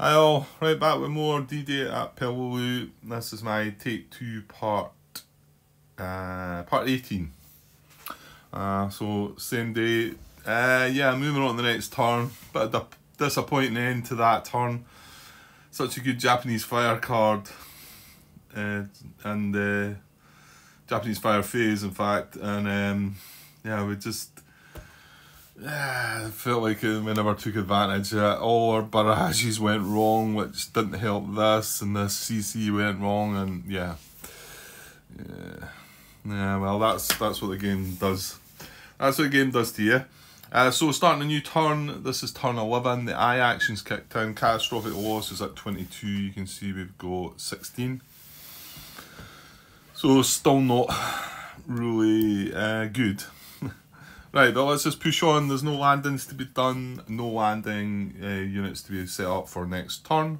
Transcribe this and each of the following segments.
Hi all, right back with more D-Day at Peleliu. This is my take 2 part 18. So same day. Yeah, moving on to the next turn. Bit of a disappointing end to that turn. Such a good Japanese fire card, and Japanese fire phase in fact, and yeah, we just. I felt like we never took advantage of it. All our barrages went wrong, which didn't help this, and this CC went wrong, and yeah. Well, that's what the game does. That's what the game does to you. So starting a new turn. This is turn 11. The eye action's kicked in. Catastrophic loss is at 22. You can see we've got 16. So still not really good. Right, but let's just push on. There's no landings to be done, no landing units to be set up for next turn.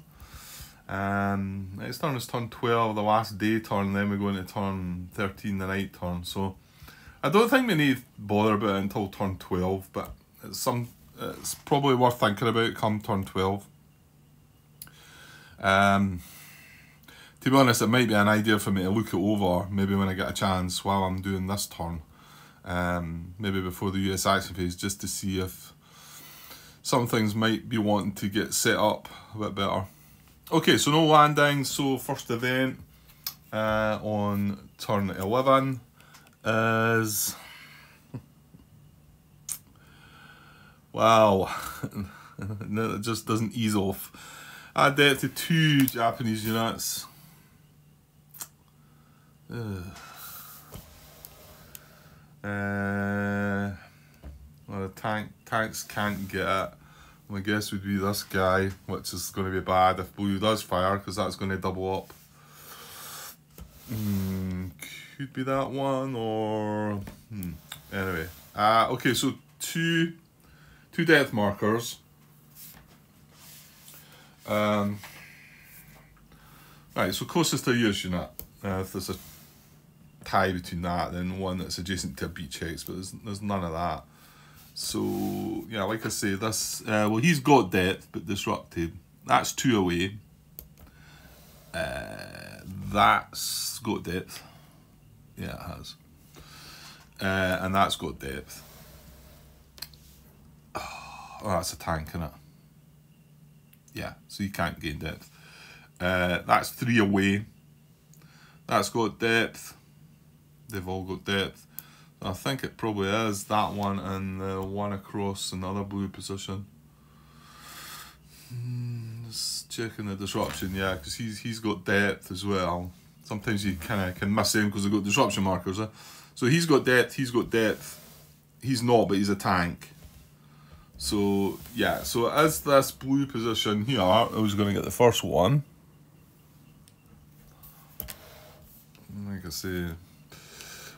Next turn is turn 12, the last day turn, then we go into turn 13, the night turn. So I don't think we need to bother about it until turn 12, but it's probably worth thinking about come turn 12. To be honest, it might be an idea for me to look it over, maybe when I get a chance while I'm doing this turn. Maybe before the US action phase, just to see if some things might be wanting to get set up a bit better. Okay, so no landing. So first event on turn 11 is wow. No, it just doesn't ease off. Add that to 2 Japanese units. Well, the tanks can't get it. My guess would be this guy, which is going to be bad if blue does fire, because that's going to double up. Could be that one, or anyway. Okay, so two death markers. Right, so closest to a US unit. If there's a tie between that, then one that's adjacent to a beach hex, but there's none of that. So yeah, like I say, this well, he's got depth but disrupted. That's 2 away. That's got depth. Yeah, it has. And that's got depth. Oh, that's a tank, isn't it? Yeah, so you can't gain depth. That's 3 away. That's got depth. They've all got depth. I think it probably is that one and the one across another blue position. Just checking the disruption, yeah, because he's got depth as well. Sometimes you kind of can miss him because they've got disruption markers. So he's got depth, he's got depth. He's not, but he's a tank. So yeah, so as this blue position here, I was going to get the first one. Like I say,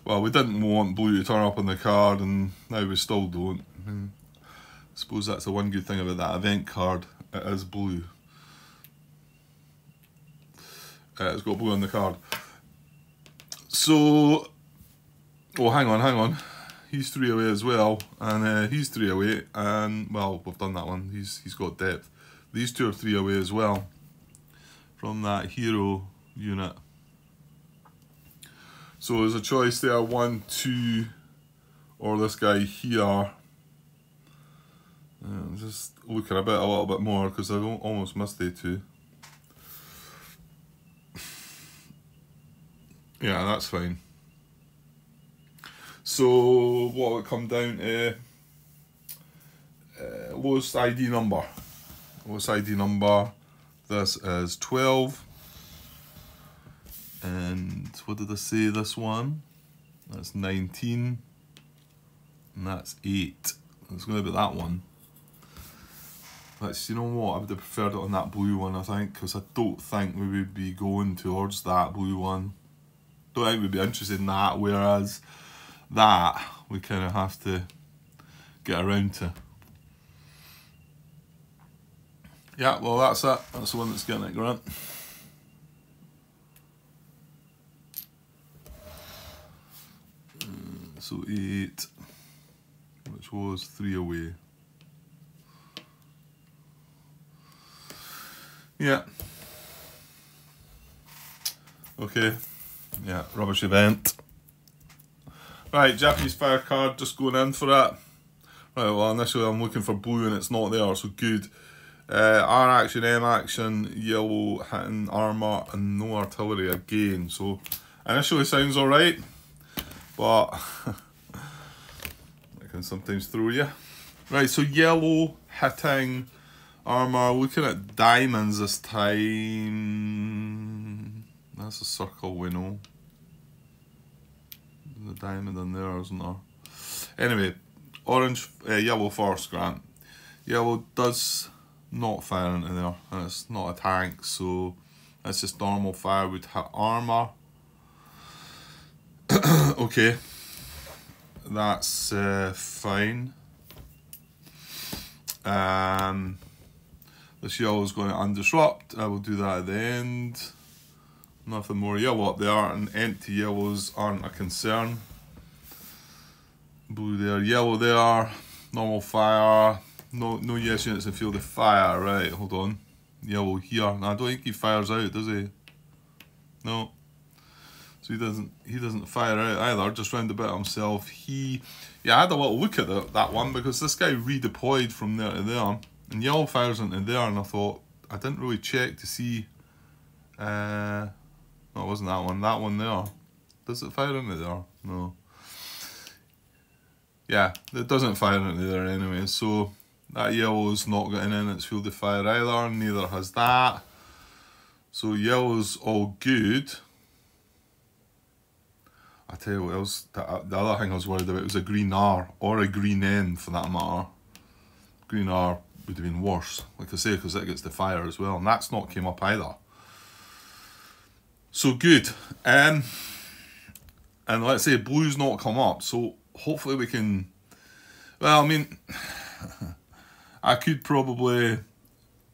well, we didn't want blue to turn up on the card, and now we still don't. I suppose that's the one good thing about that event card. It is blue. It's got blue on the card. So, oh, hang on. He's 3 away as well, and he's 3 away, and well, we've done that one. He's got depth. These 2 are 3 away as well from that hero unit. So there's a choice there, 1, 2, or this guy here. Just looking a little bit more because I almost missed the 2. Yeah, that's fine. So what will it come down to? Lowest ID number. Lowest ID number. This is 12. And what did I say, this one? That's 19. And that's 8. It's going to be that one. But you know what? I would have preferred it on that blue one, I think, because I don't think we would be going towards that blue one. Don't think we'd be interested in that, whereas that we kind of have to get around to. Yeah, well, that's it. That's the one that's getting it, Grant. So 8, which was 3 away. Yeah. Okay. Yeah, rubbish event. Right, Japanese fire card, just going in for it. Right, well, initially I'm looking for blue and it's not there, so good. R action, M action, yellow hitting armour, and no artillery again. So, initially sounds alright, but it can sometimes throw you. Right, so yellow hitting armour, looking at diamonds this time. That's a circle, we know. There's a diamond in there, isn't there? Anyway, orange, yellow first, Grant. Yellow does not fire into there, and it's not a tank, so that's just normal fire would hit armour. Okay, that's fine. This yellow is going to undisrupt. I will do that at the end. Nothing more yellow up there, and empty yellows aren't a concern. Blue there, yellow there, normal fire. No yes units in field of fire. Right, hold on. Yellow here. No, I don't think he fires out, does he? No. So he doesn't fire out either, just round about himself. Yeah, I had a little look at that one because this guy redeployed from there to there. And yellow fires into there, and I thought, I didn't really check to see. No, it wasn't that one. That one there. Does it fire into there? No. Yeah, it doesn't fire into there anyway, so that yellow's not getting in its field of fire either, neither has that. So yellow's all good. I tell you what else, the other thing I was worried about was a green R, or a green N for that matter. Green R would have been worse, like I say, because it gets the fire as well, and that's not came up either. So good. And let's say blue's not come up, so hopefully we can, well, I mean, I could probably,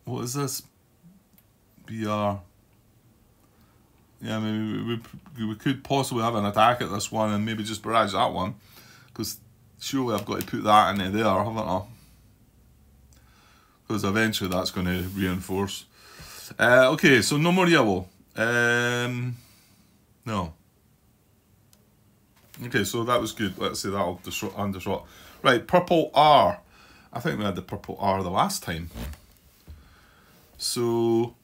what is this? BR. Yeah, maybe we could possibly have an attack at this one and maybe just barrage that one, because surely I've got to put that into there, haven't I? Because eventually that's going to reinforce. Okay, so no more yellow. No. Okay, so that was good. Let's say that'll undisrupt. Right, purple R. I think we had the purple R the last time. So,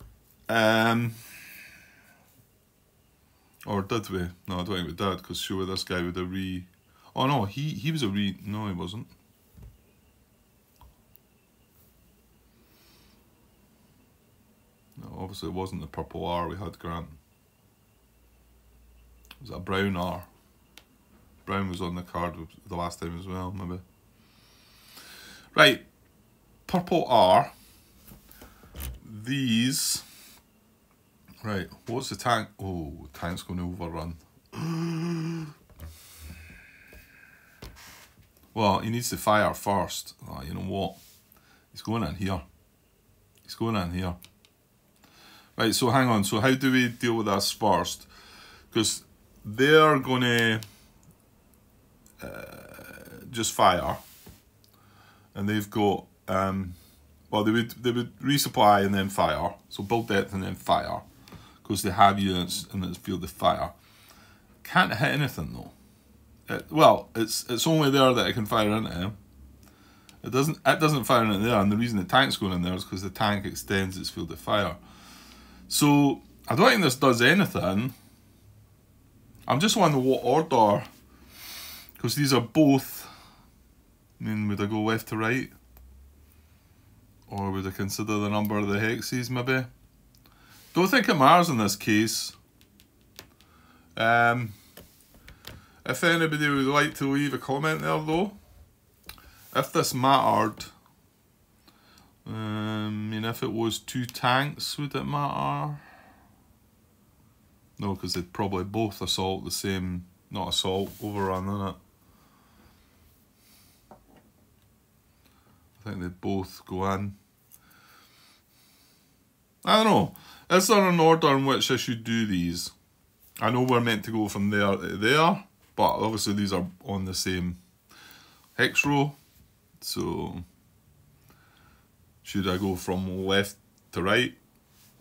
or did we? No, I don't think we did, because surely this guy would have oh no, he was a no, he wasn't. No, obviously it wasn't the purple R we had, Grant. It was a brown R. Brown was on the card the last time as well, maybe. Right, purple R. These. Right, what's the tank? Oh, tank's going to overrun. Well, he needs to fire first. Oh, you know what? He's going in here. He's going in here. Right, so hang on. So how do we deal with this first? Because they're going to just fire, and they've got well, they would resupply and then fire. So build depth and then fire, because they have units in the field of fire. Can't hit anything though. Well, it's only there that it can fire into him. It doesn't fire into there, and the reason the tank's going in there is because the tank extends its field of fire. So I don't think this does anything. I'm just wondering what order, because these are both. I mean, would I go left to right, or would I consider the number of the hexes maybe? Don't think it matters in this case. If anybody would like to leave a comment there though, if this mattered, I mean, if it was 2 tanks, would it matter? No, because they'd probably both assault the same, not assault, overrun, innit? I think they'd both go in. I don't know. Is there an order in which I should do these? I know we're meant to go from there to there, but obviously these are on the same hex row. So, should I go from left to right?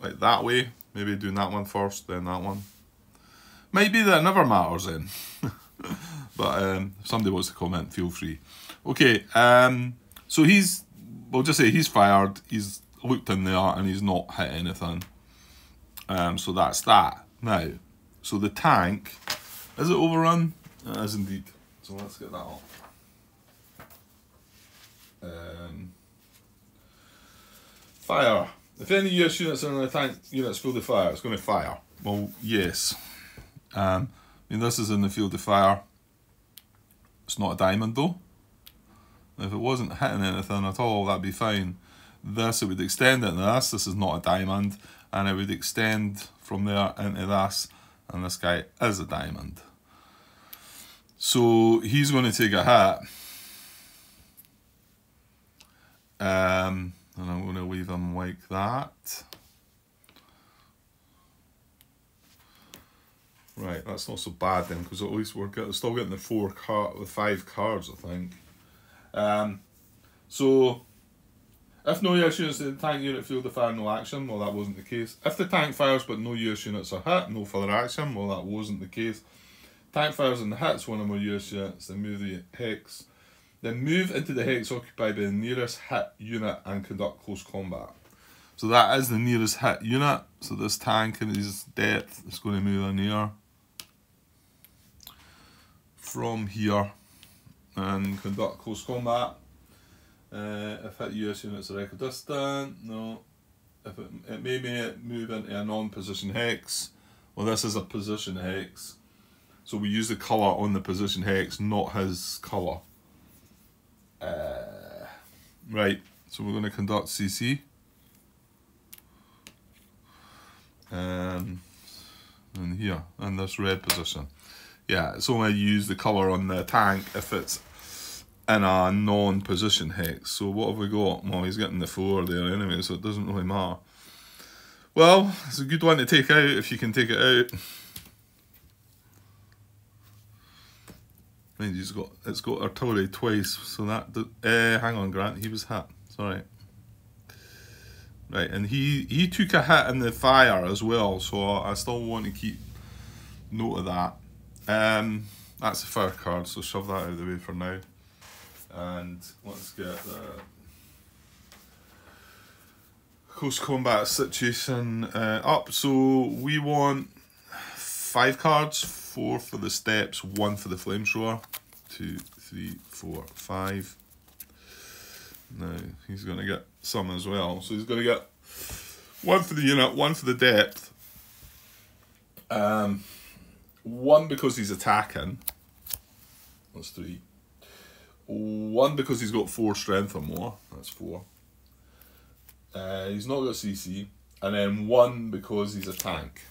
like that way. Maybe doing that one first, then that one. Might be that it never matters then. But if somebody wants to comment, feel free. Okay, so we'll just say he's fired, he's looked in there and he's not hit anything. So that's that. Now, so the tank, is it overrun? It is indeed. So let's get that up. Fire. If any US units are in the tank units field of fire, it's going to fire. Well, yes. I mean, this is in the field of fire. It's not a diamond though. If it wasn't hitting anything at all, that'd be fine. This, it would extend into this. This is not a diamond. And it would extend from there into this. And this guy is a diamond. So he's going to take a hit. And I'm going to leave him like that. Right, that's not so bad then, because at least we're still getting the 5 cards, I think. So, if no US units in the tank unit field of fire, no action, well that wasn't the case. If the tank fires but no US units are hit, no further action, well that wasn't the case. Tank fires and hits one or more US units, then move the hex. Then move into the hex occupied by the nearest hit unit and conduct close combat. So that is the nearest hit unit. So this tank in his depth is going to move in here. From here. And conduct close combat. If hit US units are equidistant, no. If it may move into a non-position hex. Well, this is a position hex. So we use the colour on the position hex, not his colour. Right, so we're going to conduct CC. And here, in this red position. Yeah, it's only use the colour on the tank if it's in a non-position hex. So what have we got? Well, he's getting the 4 there anyway, so it doesn't really matter. Well, it's a good one to take out if you can take it out. Mind you, it's got artillery twice, so that hang on, Grant, he was hit. Sorry. Right, and he took a hit in the fire as well, so I still want to keep note of that. That's the fire card, so shove that out of the way for now. And let's get the close combat situation up. So we want 5 cards, 4 for the steps, 1 for the flamethrower. 2, 3, 4, 5. Now he's going to get some as well. So he's going to get 1 for the unit, 1 for the depth. 1 because he's attacking. That's 3. 1 because he's got 4 strength or more. That's 4. He's not got CC. And then 1 because he's a tank.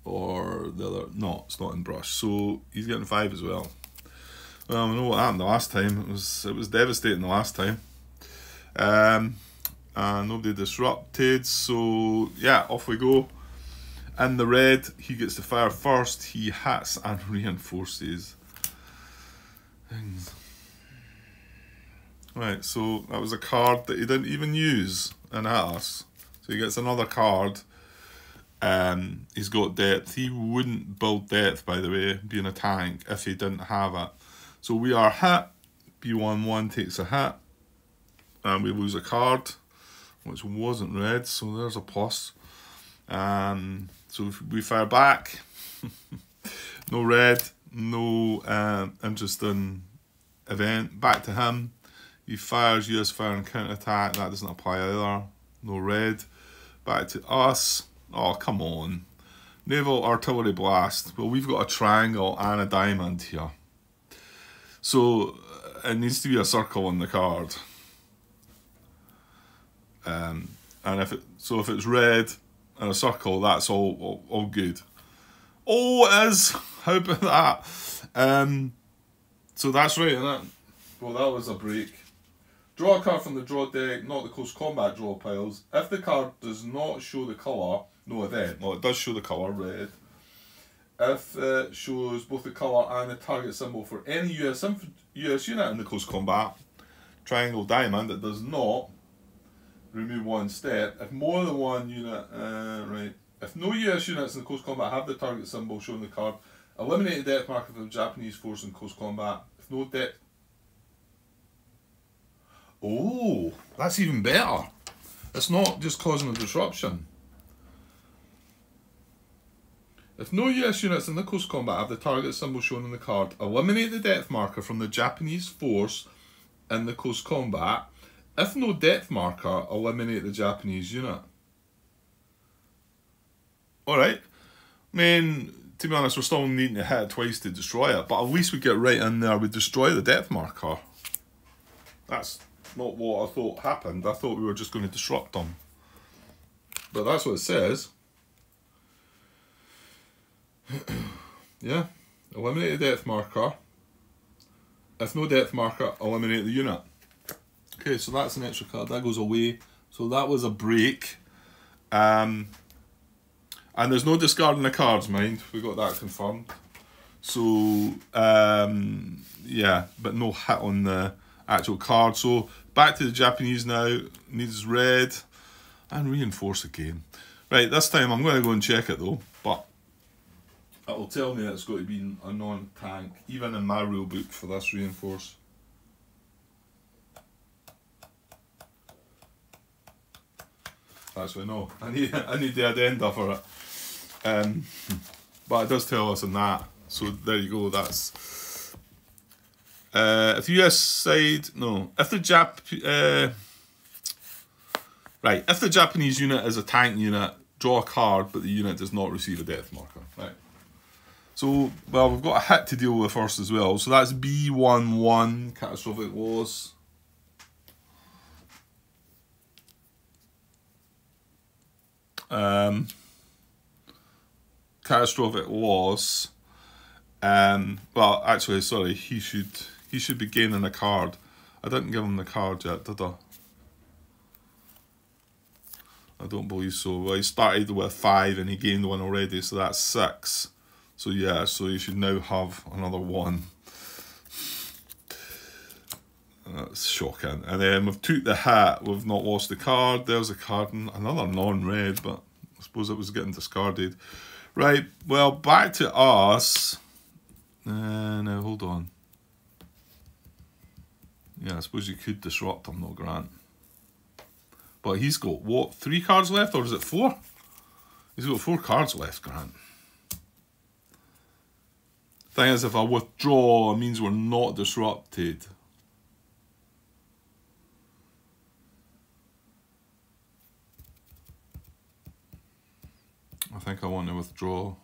Or the other, no, it's not in brush. So he's getting 5 as well. Well, we know what happened the last time. It was devastating the last time. And nobody disrupted. So yeah, off we go. In the red, he gets to fire first. He hits and reinforces things. Right, so that was a card that he didn't even use and hit us. So he gets another card. He's got depth. He wouldn't build depth, by the way, being a tank, if he didn't have it. So we are hit. B11 takes a hit. And we lose a card, which wasn't red, so there's a plus. So we fire back. No red, no interesting event. Back to him. He fires US fire and counter attack. That doesn't apply either. No red. Back to us. Oh, come on. Naval artillery blast. Well, we've got a triangle and a diamond here. So it needs to be a circle on the card. And if it's red and a circle, that's all good. Oh, it is. How about that? So that's right, isn't it? Well, that was a break. Draw a card from the draw deck, not the close combat draw piles. If the card does not show the colour, no event. Well, it does show the colour, red. If it shows both the colour and the target symbol for any US unit in the close combat, triangle, diamond, it does not. remove one step. If more than one unit, right. If no US units in close combat have the target symbol shown on the card, eliminate the depth marker for the Japanese force in close combat. If no depth... Oh, that's even better. It's not just causing a disruption. If no US units in the close combat have the target symbol shown on the card, eliminate the depth marker from the Japanese force in the close combat. If no depth marker, eliminate the Japanese unit. Alright. I mean, to be honest, we're still needing to hit it twice to destroy it, but at least we get right in there, we destroy the depth marker. That's not what I thought happened. I thought we were just going to disrupt them. But that's what it says. Yeah, eliminate the depth marker. If no depth marker, eliminate the unit. Okay, so that's an extra card. That goes away. So that was a break. And there's no discarding the cards, mind. We got that confirmed. So, yeah, but no hit on the actual card. So, back to the Japanese now. Needs red. And reinforce again. Right, this time I'm going to go and check it though. But it will tell me that it's got to be a non-tank, even in my rule book for this reinforce. Actually, no. I need the addenda for it. But it does tell us in that. So there you go. That's if the US side, no. If the right, if the Japanese unit is a tank unit, draw a card, but the unit does not receive a depth marker. Right. So, well, we've got a hit to deal with first as well. So that's B11, catastrophic loss. Catastrophic loss. Well, actually, sorry, he should be gaining a card. I didn't give him the card yet, did I? I don't believe so. Well, he started with 5 and he gained 1 already, so that's 6. So yeah, so you should now have another 1. That's shocking. And then we've took the hit, we've not lost the card. There's a card, another non-red, but I suppose it was getting discarded. Right, well, back to us. Now, hold on. Yeah, I suppose you could disrupt him, though, Grant. But he's got, what, 3 cards left, or is it 4? He's got 4 cards left, Grant. Thing is, if I withdraw, it means we're not disrupted. I think I want to withdraw.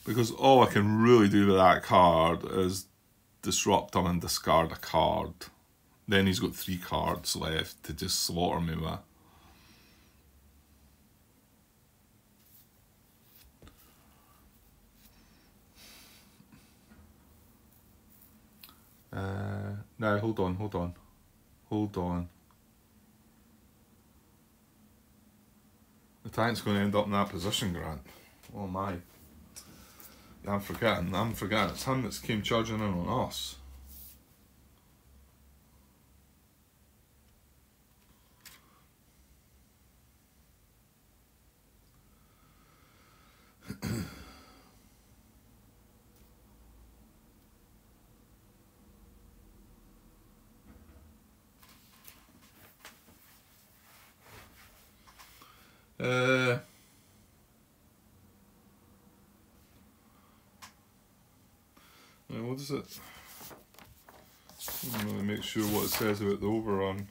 Because all I can really do with that card is disrupt him and discard a card. Then he's got 3 cards left to just slaughter me with. No, hold on. The tank's going to end up in that position, Grant. Oh my. I'm forgetting. It's him that's came charging in on us. What is it? I'm going to make sure what it says about the overrun.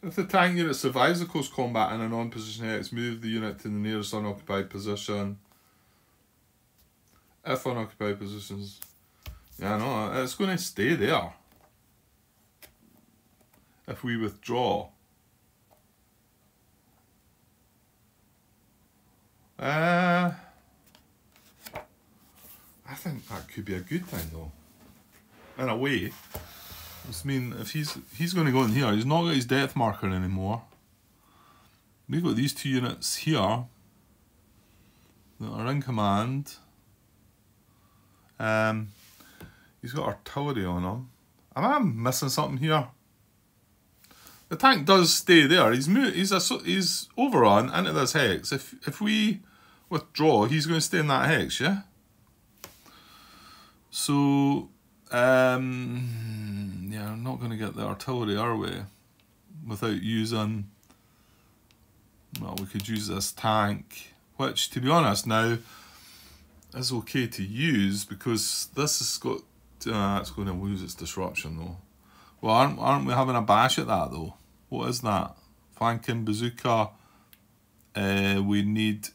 If the tank unit survives the close combat in a non-position X, move the unit to the nearest unoccupied position. If unoccupied positions... Yeah, no, it's going to stay there. If we withdraw. I think that could be a good thing though. In a way. I mean, if he's going to go in here, he's not got his depth marker anymore. We've got these 2 units here. that are in command. He's got artillery on him. Am I missing something here? The tank does stay there. He's overrun into this hex. If we withdraw, he's going to stay in that hex, yeah? So, yeah, I'm not going to get the artillery our way without using... Well, we could use this tank, which, to be honest, now is okay to use because this has got... it's going to lose its disruption, though. Well, aren't we having a bash at that, though? What is that? Flanking bazooka. We need...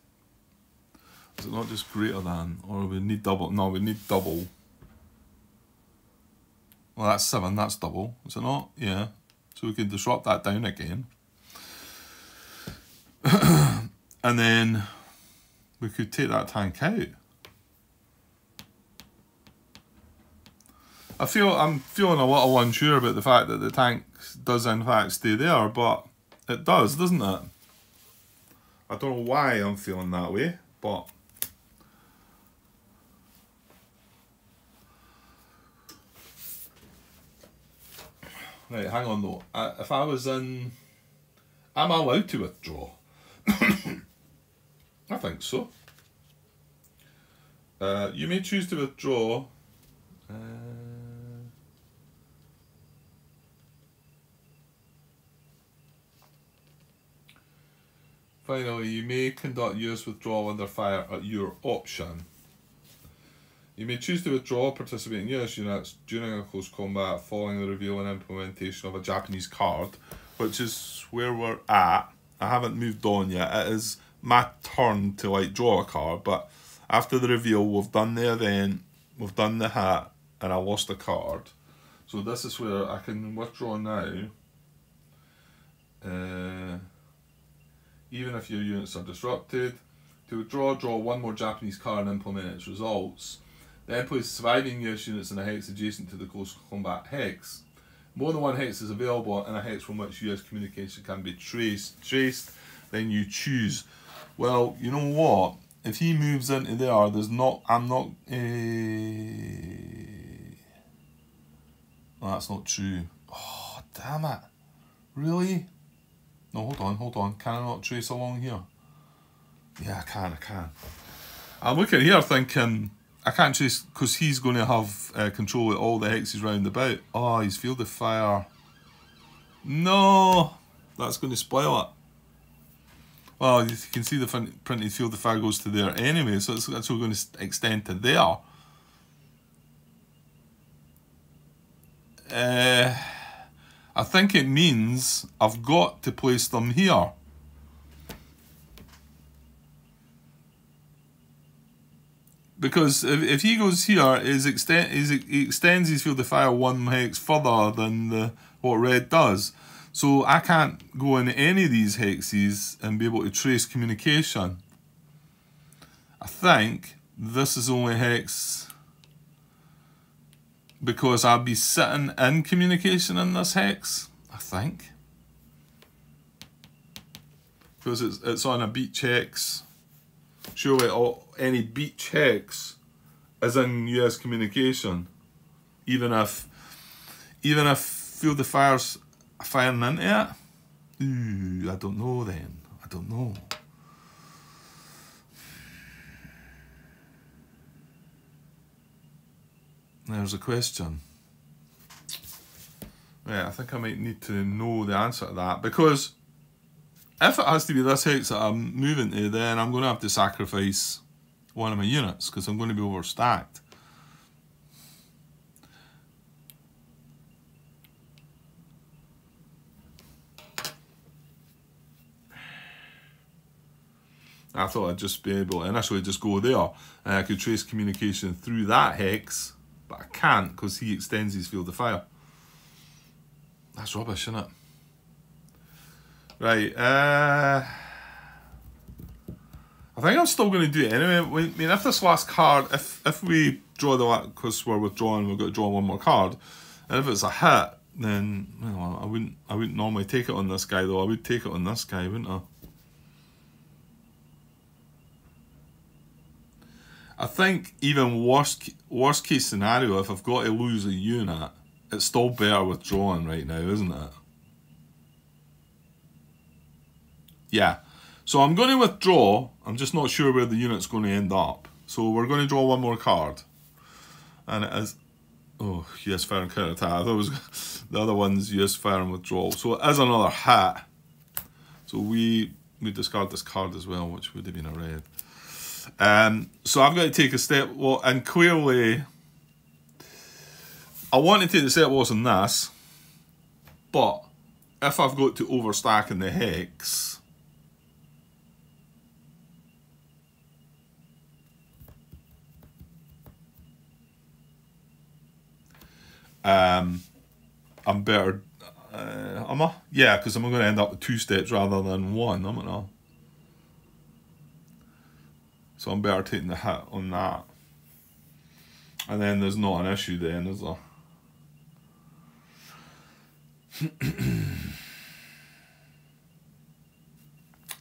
Is it not just greater than? Or we need double? No, we need double. Well, that's 7. That's double. Is it not? Yeah. So we can disrupt that down again. And then we could take that tank out. I'm feeling a little unsure about the fact that the tank does in fact stay there, but it does, doesn't it? I don't know why I'm feeling that way, but right, hang on though. If I was in, am I allowed to withdraw? I think so. You may choose to withdraw. Finally, you may conduct US withdrawal under fire at your option. You may choose to withdraw participating US units during a close combat following the reveal and implementation of a Japanese card, which is where we're at. I haven't moved on yet. It is my turn to like draw a card, but after the reveal, we've done the event, we've done the hat, and I lost a card. So this is where I can withdraw now. Even if your units are disrupted. To withdraw, draw one more Japanese card and implement its results. Then place surviving US units in a hex adjacent to the close combat hex. More than one hex is available in a hex from which US communication can be traced. Then you choose. Well, you know what? If he moves into there, there's not... I'm not... Well, that's not true. Oh, damn it. Really? No, hold on. Can I not trace along here? Yeah, I can. I'm looking here thinking, I can't trace, because he's going to have control of all the hexes round about. Oh, he's field of fire. No! That's going to spoil it. Well, you can see the printed field of fire goes to there anyway, so it's actually going to extend to there. I think it means I've got to place them here. Because if he goes here, he extends his field of fire one hex further than what red does. So I can't go in any of these hexes and be able to trace communication. I think this is only hex because I'll be sitting in communication in this hex, I think. Because it's on a beach hex. Surely any beach hex is in US communication. Even if field of fire's firing into it? Ooh, I don't know then. I don't know. There's a question. Yeah, I think I might need to know the answer to that, because if it has to be this hex that I'm moving to, then I'm going to have to sacrifice one of my units, because I'm going to be overstacked. I thought I'd just be able to initially just go there, and I could trace communication through that hex, but I can't because he extends his field of fire. That's rubbish, isn't it? Right, I think I'm still going to do it anyway. I mean, if this last card, if we draw the, because we're withdrawing, we've got to draw one more card, and if it's a hit, then well, I wouldn't normally take it on this guy though. I would take it on this guy, wouldn't I? I think even worst case scenario, if I've got to lose a unit, it's still better withdrawing right now, isn't it? Yeah. So I'm going to withdraw. I'm just not sure where the unit's going to end up. So we're going to draw one more card. And it is... Oh, yes, fire and counter attack. I thought it was the other one's yes, fire and withdrawal. So it is another hit. So we discard this card as well, which would have been a red. So I've got to take a step. Well, and clearly, I want to take the step loss on this, but if I've got to overstack in the hex, I'm better. Am I? Yeah, because I'm going to end up with 2 steps rather than 1, am I not? So I'm better taking the hit on that. And then there's not an issue then, is there?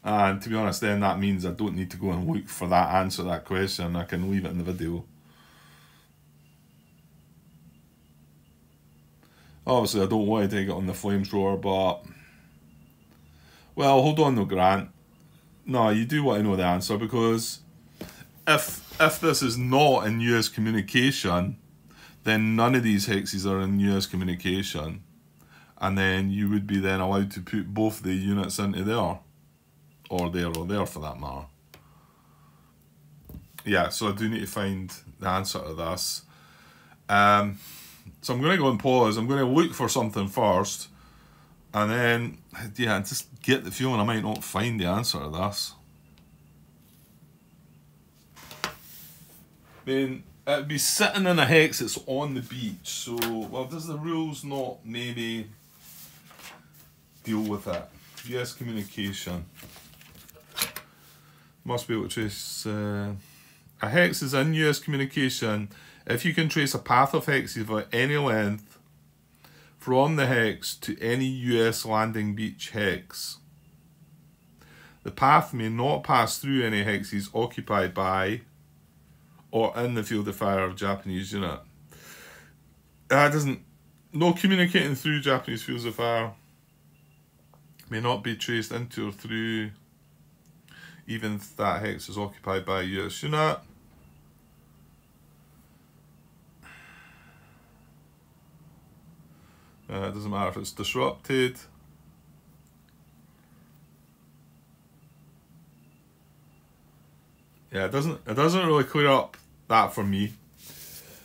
And to be honest, then that means I don't need to go and look for that answer to that question. I can leave it in the video. Obviously, I don't want to take it on the flamethrower, but... Well, hold on though, Grant. No, you do want to know the answer, because if this is not in US communication, then none of these hexes are in US communication. And then you would be then allowed to put both the units into there. Or there for that matter. Yeah, so I do need to find the answer to this. So I'm going to go and pause. I'm going to look for something first. And then, yeah, just get the feeling I might not find the answer to this. I mean, it'd be sitting in a hex that's on the beach. So, well, does the rules not maybe deal with it? US communication. Must be able to trace... a hex is in US communication if you can trace a path of hexes of any length from the hex to any US landing beach hex. The path may not pass through any hexes occupied by or in the field of fire of Japanese unit. That doesn't... No communicating through Japanese fields of fire may not be traced into or through even if that hex is occupied by a US unit. It doesn't matter if it's disrupted. Yeah, it doesn't really clear up that for me.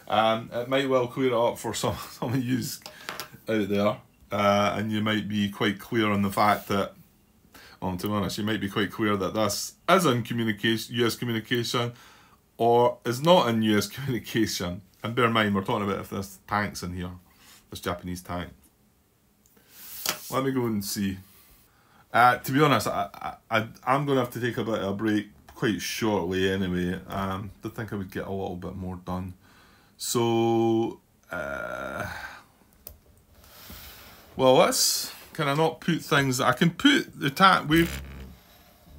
It might well clear it up for some of you out there, and you might be quite clear on the fact that, to be honest, you might be quite clear that this is in communication, US communication, or is not in US communication. And bear in mind, we're talking about if this tank's in here, this Japanese tank. Let me go and see. To be honest, I'm going to have to take a bit of a break quite shortly anyway. I think I would get a little bit more done. So, well, let's kind of not put things... I can put the tank...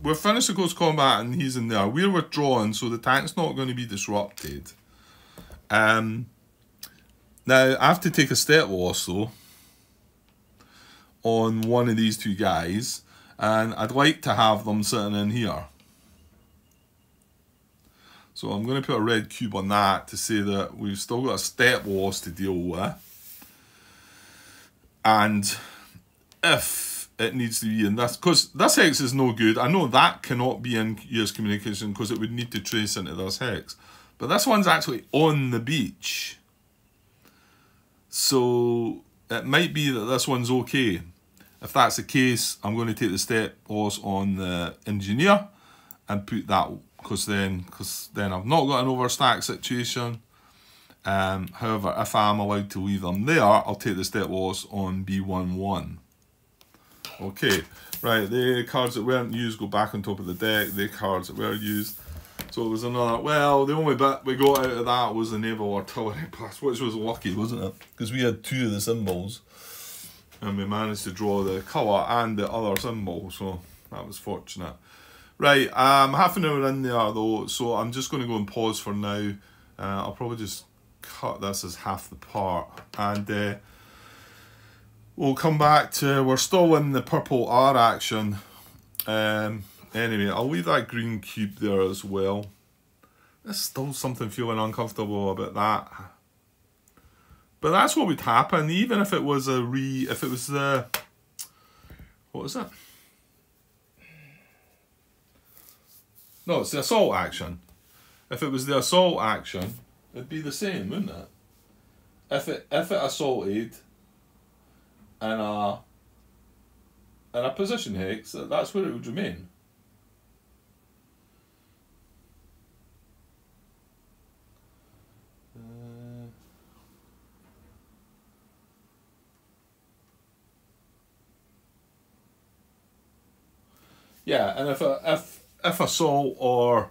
We're finished the close combat and he's in there. We're withdrawn, so the tank's not going to be disrupted. Now, I have to take a step loss, though, on one of these 2 guys, and I'd like to have them sitting in here. So I'm going to put a red cube on that to say that we've still got a step loss to deal with. And if it needs to be in this, because this hex is no good. I know that cannot be in US communication because it would need to trace into this hex. But this one's actually on the beach. So it might be that this one's okay. If that's the case, I'm going to take the step loss on the engineer and put that, because then I've not got an overstack situation. However, if I'm allowed to leave them there, I'll take the step loss on B11. Okay, right, the cards that weren't used go back on top of the deck. The cards that were used. So it was another, well, the only bit we got out of that was the naval artillery plus, which was lucky, wasn't it? Because we had 2 of the symbols. And we managed to draw the colour and the other symbol, so that was fortunate. Right, half an hour in there though, so I'm just going to go and pause for now. I'll probably just cut this as half the part, and we'll come back to, we're still in the purple R action. Anyway, I'll leave that green cube there as well. There's still something feeling uncomfortable about that. But that's what would happen, even if it was if it was the, what was it? No, it's the assault action. If it was the assault action, it'd be the same, wouldn't it? If it assaulted in a position hex, that's where it would remain. Yeah, and if assault or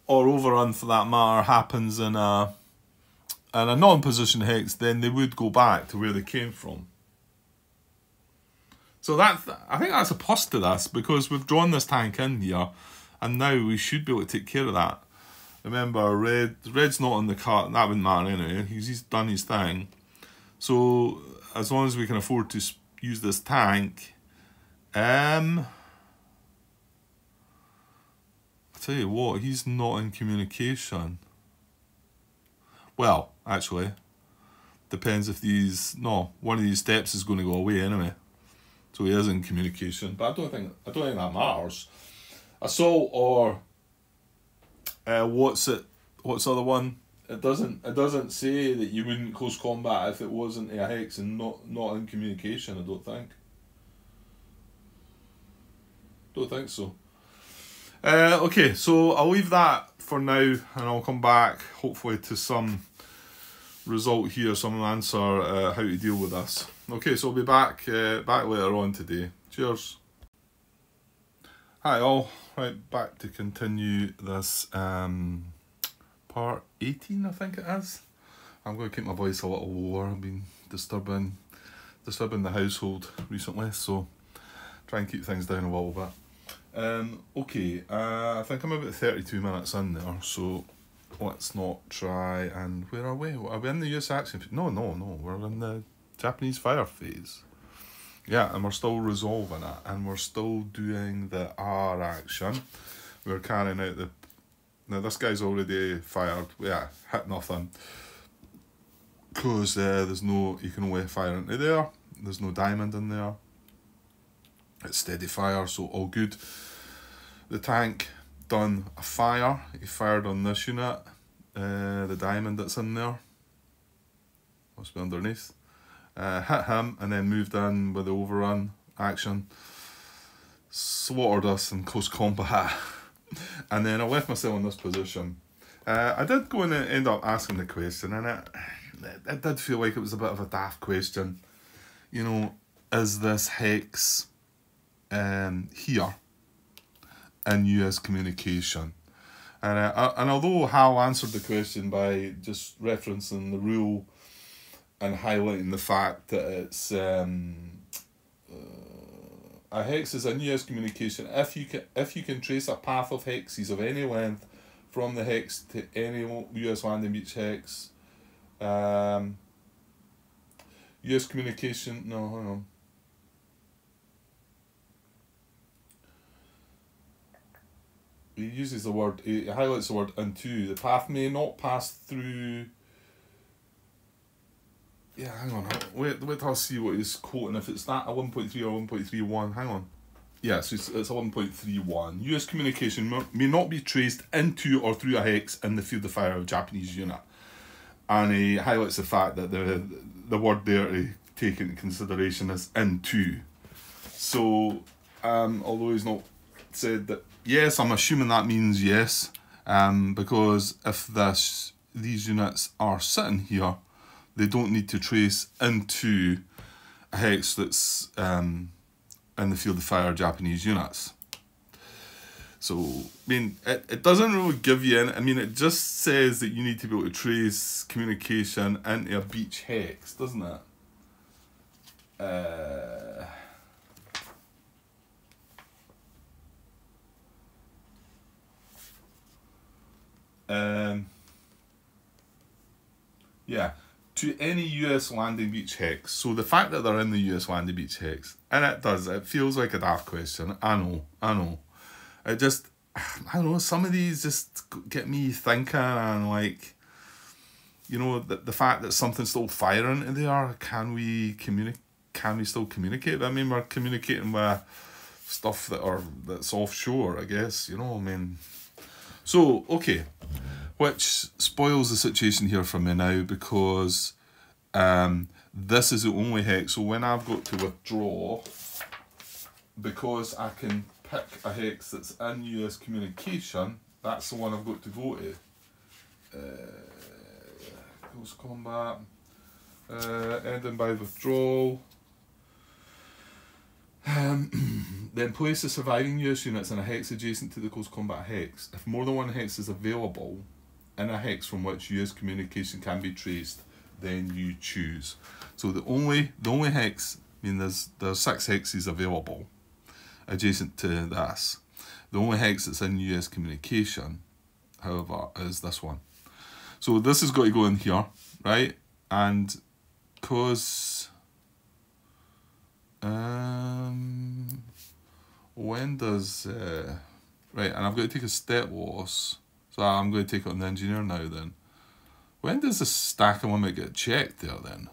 overrun for that matter happens in a non-position hex, then they would go back to where they came from. So I think that's a plus to this, because we've drawn this tank in here, and now we should be able to take care of that. Remember, red's not on the cut, that wouldn't matter anyway. He's done his thing. So as long as we can afford to use this tank, I tell you what, he's not in communication. Well, actually, depends if one of these steps is going to go away anyway. So he is in communication, but I don't think that matters. Assault or what's the other one? It doesn't say that you wouldn't close combat if it wasn't a hex and not in communication. I don't think so. Okay, so I'll leave that for now, and I'll come back hopefully to some result here, some answer how to deal with this. Okay, so I'll be back later on today. Cheers. Hi all. Right, back to continue this part 18, I think it is. I'm going to keep my voice a little lower. I've been disturbing the household recently, so try and keep things down a little bit. Okay, I think I'm about 32 minutes in there, so let's not try and... Where are we? Are we in the US action? No, we're in the Japanese fire phase. Yeah, and we're still resolving it, and we're still doing the R action. We're carrying out the... Now, this guy's already fired. Yeah, hit nothing. Because there's no... You can only fire into there. There's no diamond in there. It's steady fire, so all good. The tank done a fire. He fired on this unit. The diamond that's in there must be underneath. Hit him and then moved in with the overrun action. Slaughtered us in close combat. And then I left myself in this position. I did go and end up asking the question, and it did feel like it was a bit of a daft question. You know, is this hex here in US communication? And although Hal answered the question by just referencing the rule and highlighting the fact that it's a hex is in US communication if you can trace a path of hexes of any length from the hex to any US landing beach hex. US communication, no, hang on. He uses the word, he highlights the word into. The path may not pass through... Yeah, hang on. Wait till I see what he's quoting. If it's that a 1.3 or 1.31, hang on. Yeah, so it's a 1.31. US communication may not be traced into or through a hex in the field of fire of a Japanese unit. And he highlights the fact that the word there to take into consideration is into. So, although he's not said that, yes, I'm assuming that means yes, because if these units are sitting here, they don't need to trace into a hex that's in the field of fire Japanese units. So, I mean, it doesn't really give you any... I mean, it just says that you need to be able to trace communication into a beach hex, doesn't it? Yeah, to any US landing beach hex. So the fact that they're in the US landing beach hex, and it feels like a daft question. I know. It just, I don't know, some of these just get me thinking, and like, you know, the fact that something's still firing in there, can we still communicate? I mean, we're communicating with stuff that's offshore, I guess, you know, I mean. So, okay, which spoils the situation here for me now, because this is the only hex. So when I've got to withdraw, because I can pick a hex that's in US communication, that's the one I've got to go to. Close combat, ending by withdrawal. Then place the surviving US units in a hex adjacent to the close combat hex. If more than one hex is available in a hex from which US communication can be traced, then you choose. So the only hex, I mean, there's 6 hexes available adjacent to this. The only hex that's in US communication, however, is this one. So this has got to go in here, right? And because when does right, and I've got to take a step loss, so I'm going to take it on the engineer now. Then when does the stacking limit get checked there then?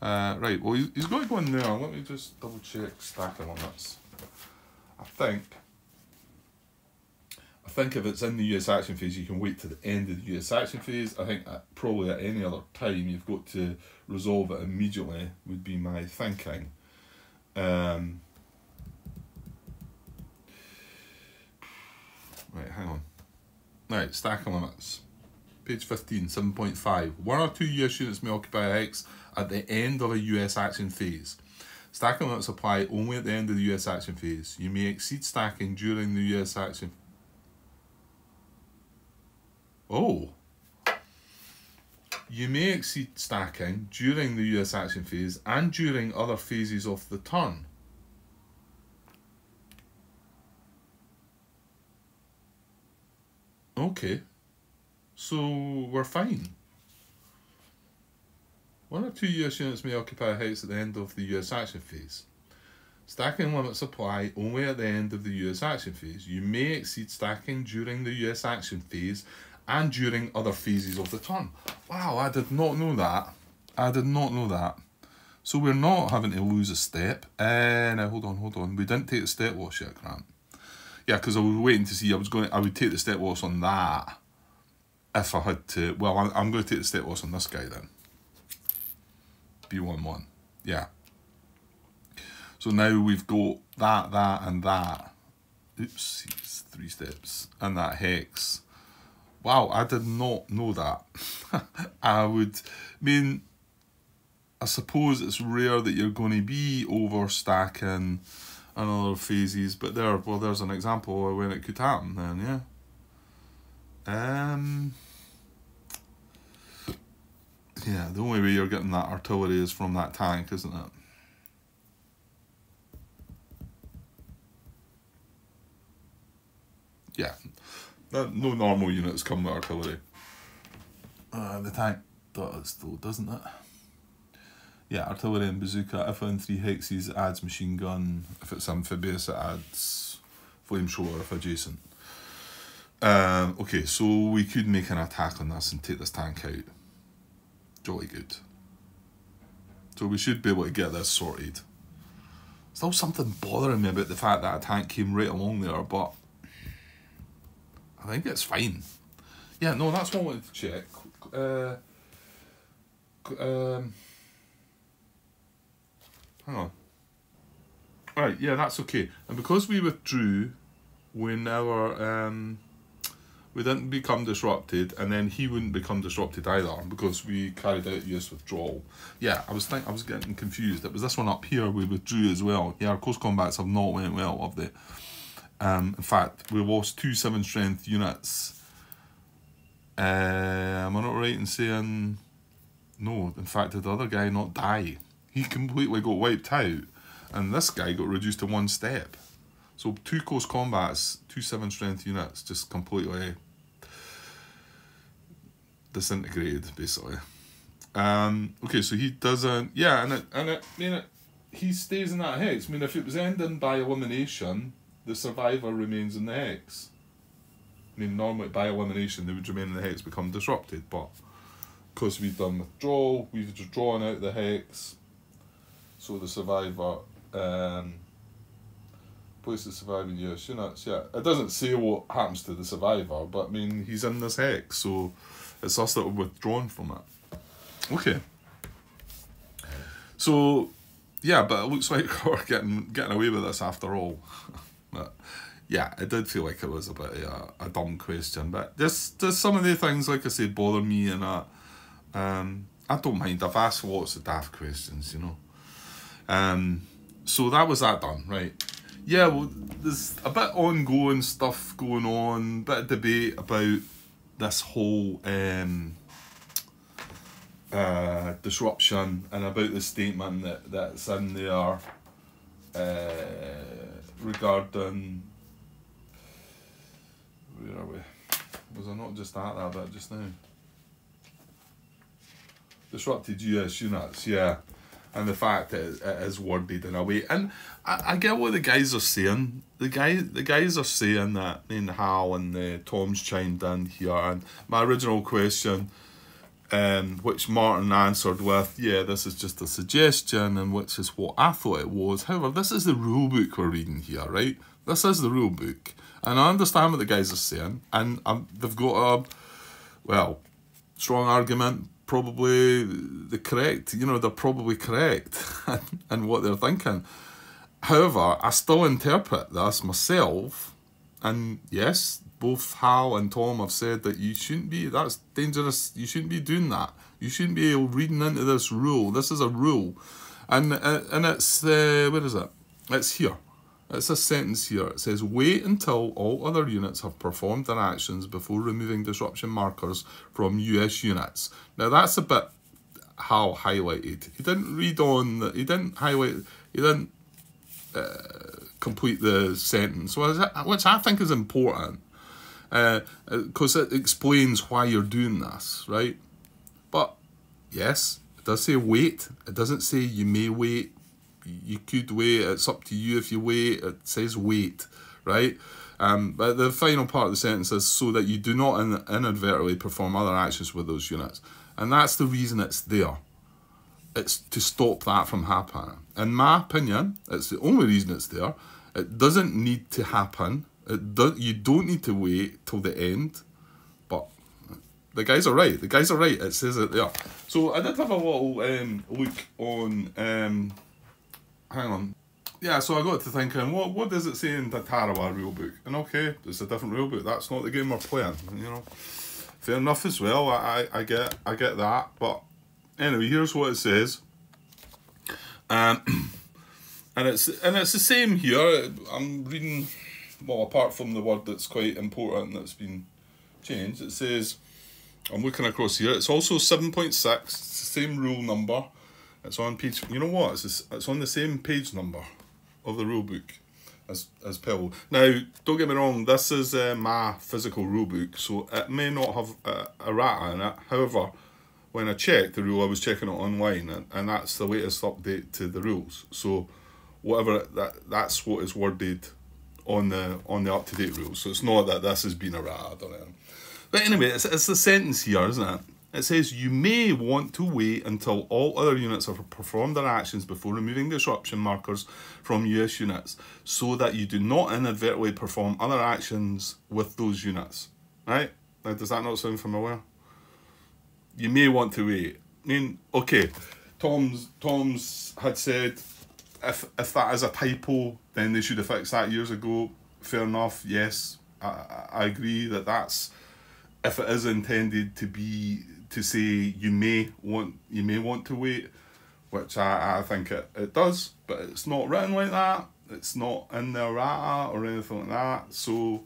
Right, well, he's got to go in there. Let me just double check stacking limits. I think if it's in the US action phase, you can wait to the end of the US action phase. I think probably at any other time, you've got to resolve it immediately, would be my thinking. Right, hang on. Right, stacking limits. Page 15, 7.5. 1 or 2 US units may occupy a hex at the end of a US action phase. Stacking limits apply only at the end of the US action phase. You may exceed stacking during the US action. Oh. You may exceed stacking during the US action phase and during other phases of the turn. Okay. So we're fine. 1 or 2 US units may occupy a hex at the end of the US action phase. Stacking limits apply only at the end of the US action phase. You may exceed stacking during the US action phase and during other phases of the turn. Wow, I did not know that. I did not know that. So we're not having to lose a step. Now hold on. We didn't take the step loss yet, Grant. Yeah, because I was waiting to see. I would take the step loss on that if I had to. Well, I'm going to take the step loss on this guy then. B11. Yeah. So now we've got that, and that. Oops, it's 3 steps. And that hex. Wow, I did not know that. I suppose it's rare that you're going to be overstacking in other phases, but there's an example of when it could happen then, yeah. Yeah, the only way you're getting that artillery is from that tank, isn't it? Yeah. No normal units come with artillery. The tank does though, doesn't it? Yeah, artillery and bazooka. If in 3 hexes, it adds machine gun. If it's amphibious, it adds flamethrower if adjacent. Okay, so we could make an attack on this and take this tank out. Jolly good. So we should be able to get this sorted. Still something bothering me about the fact that a tank came right along there, but I think it's fine. Yeah, no, that's what I wanted to check. Hang on. Right, yeah, that's okay. And because we withdrew, we didn't become disrupted, and then he wouldn't become disrupted either because we carried out US withdrawal. Yeah, I was getting confused. It was this one up here we withdrew as well. Yeah, our close combats have not went well, have they? In fact, we lost 2 7-strength units. Am I not right in saying no? In fact, did the other guy not die? He completely got wiped out, and this guy got reduced to 1 step. So 2 close combats, 2 7 strength units, just completely disintegrated, basically. Okay, so he doesn't. Yeah, he stays in that hex. I mean, if it was ending by elimination, the survivor remains in the hex. I mean, normally by elimination they would remain in the hex, become disrupted, but because we've done withdrawal, we've drawn out the hex, so the survivor place the surviving US units. Yeah, it doesn't say what happens to the survivor, but I mean, he's in this hex, so it's us that are withdrawn from it. Okay. So, yeah, but it looks like we're getting away with this after all. But yeah, it did feel like it was a bit of a dumb question, but just some of the things, like I said, bother me, and I don't mind. I've asked lots of daft questions, you know. So that was that done, right? Yeah, well, there's a bit ongoing stuff going on, bit of debate about this whole disruption, and about the statement that's in there regarding, where are we? Was I not just at that bit just now? Disrupted US units, yeah. And the fact that it is worded in a way, and I get what the guys are saying. The guys are saying that. I mean, Hal and Tom's chimed in here, and my original question, which Martin answered with, yeah, this is just a suggestion, and which is what I thought it was. However, this is the rule book we're reading here, right? This is the rule book, and I understand what the guys are saying, and they've got a strong argument. Probably they're probably correct in what they're thinking. However, I still interpret this myself, and yes, both Hal and Tom have said that you shouldn't be, that's dangerous, you shouldn't be doing that. You shouldn't be reading into this rule. This is a rule. And it's, where is it? It's here. It's a sentence here. It says, wait until all other units have performed their actions before removing disruption markers from US units. Now that's a bit Hal highlighted. He didn't read on, he didn't highlight, he didn't complete the sentence, which I think is important, because it explains why you're doing this, right? But yes, it does say wait. It doesn't say you may wait. You could wait, it's up to you if you wait. It says wait, right? But the final part of the sentence is so that you do not inadvertently perform other actions with those units. And that's the reason it's there. It's to stop that from happening. In my opinion, it's the only reason it's there. It doesn't need to happen. You don't need to wait till the end. But the guys are right. The guys are right. It says it there. So I did have a little look on... hang on. Yeah, so I got to thinking, what does it say in the Tarawa rulebook? And okay, it's a different rulebook. That's not the game we're playing, you know. Fair enough as well. I get that. But anyway, here's what it says. And it's the same here. I'm reading, well, apart from the word that's quite important that's been changed. It says, I'm looking across here. It's also 7.6. It's the same rule number. It's on page, you know what, it's on the same page number of the rulebook as Peleliu. Now, don't get me wrong, this is my physical rulebook, so it may not have a errata in it. However, when I checked the rule, I was checking it online, and that's the latest update to the rules. So, whatever, that's what is worded on the up-to-date rules. So it's not that this has been errata or anything. But anyway, it's the sentence here, isn't it? It says, you may want to wait until all other units have performed their actions before removing disruption markers from US units, so that you do not inadvertently perform other actions with those units. Right? Now, does that not sound familiar? You may want to wait. I mean, okay, Tom's had said, if that is a typo, then they should have fixed that years ago. Fair enough, yes. I agree that's, if it is intended to be, to say you may want to wait, which I think it does, but it's not written like that. It's not in the errata or anything like that. So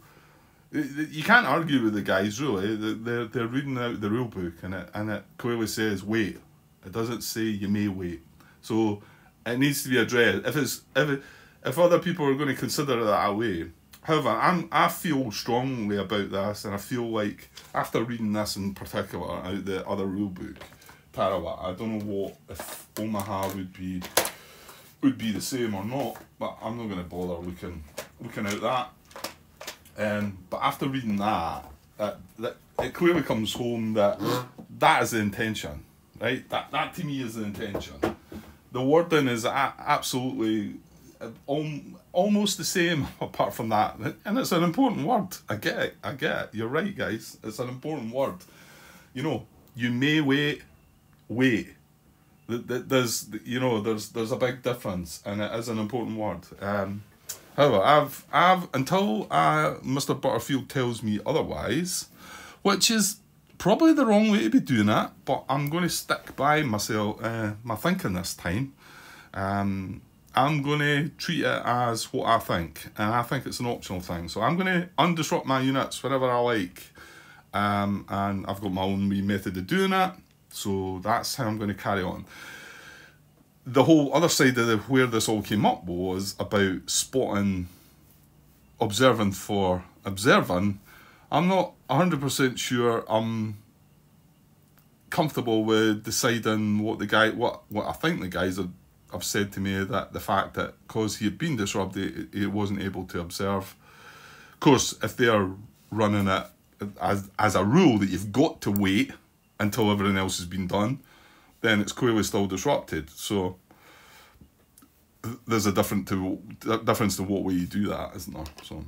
you can't argue with the guys really. They're reading out the rule book, and it clearly says wait. It doesn't say you may wait. So it needs to be addressed. If if other people are going to consider it that way. However, I feel strongly about this, and I feel like after reading this in particular out the other rulebook, Tarawa, I don't know what if Omaha would be the same or not, but I'm not going to bother looking out that. But after reading that it clearly comes home that that is the intention, right? That to me is the intention. The wording is absolutely almost the same apart from that, and it's an important word. I get it. You're right, guys. It's an important word. You know, you may wait. There's a big difference, and it is an important word. However, I've until Mr. Butterfield tells me otherwise, which is probably the wrong way to be doing it, but I'm going to stick by myself, my thinking this time. I'm going to treat it as what I think, and I think it's an optional thing. So I'm going to undisrupt my units whenever I like, and I've got my own wee method of doing it. So that's how I'm going to carry on. The whole other side of where this all came up was about spotting, observing for observing. I'm not 100% sure I'm comfortable with deciding what I think the guys have said to me, that the fact that because he had been disrupted, he wasn't able to observe. Of course, if they're running it as a rule that you've got to wait until everything else has been done, then it's clearly still disrupted. So there's a difference to what way you do that, isn't there? So,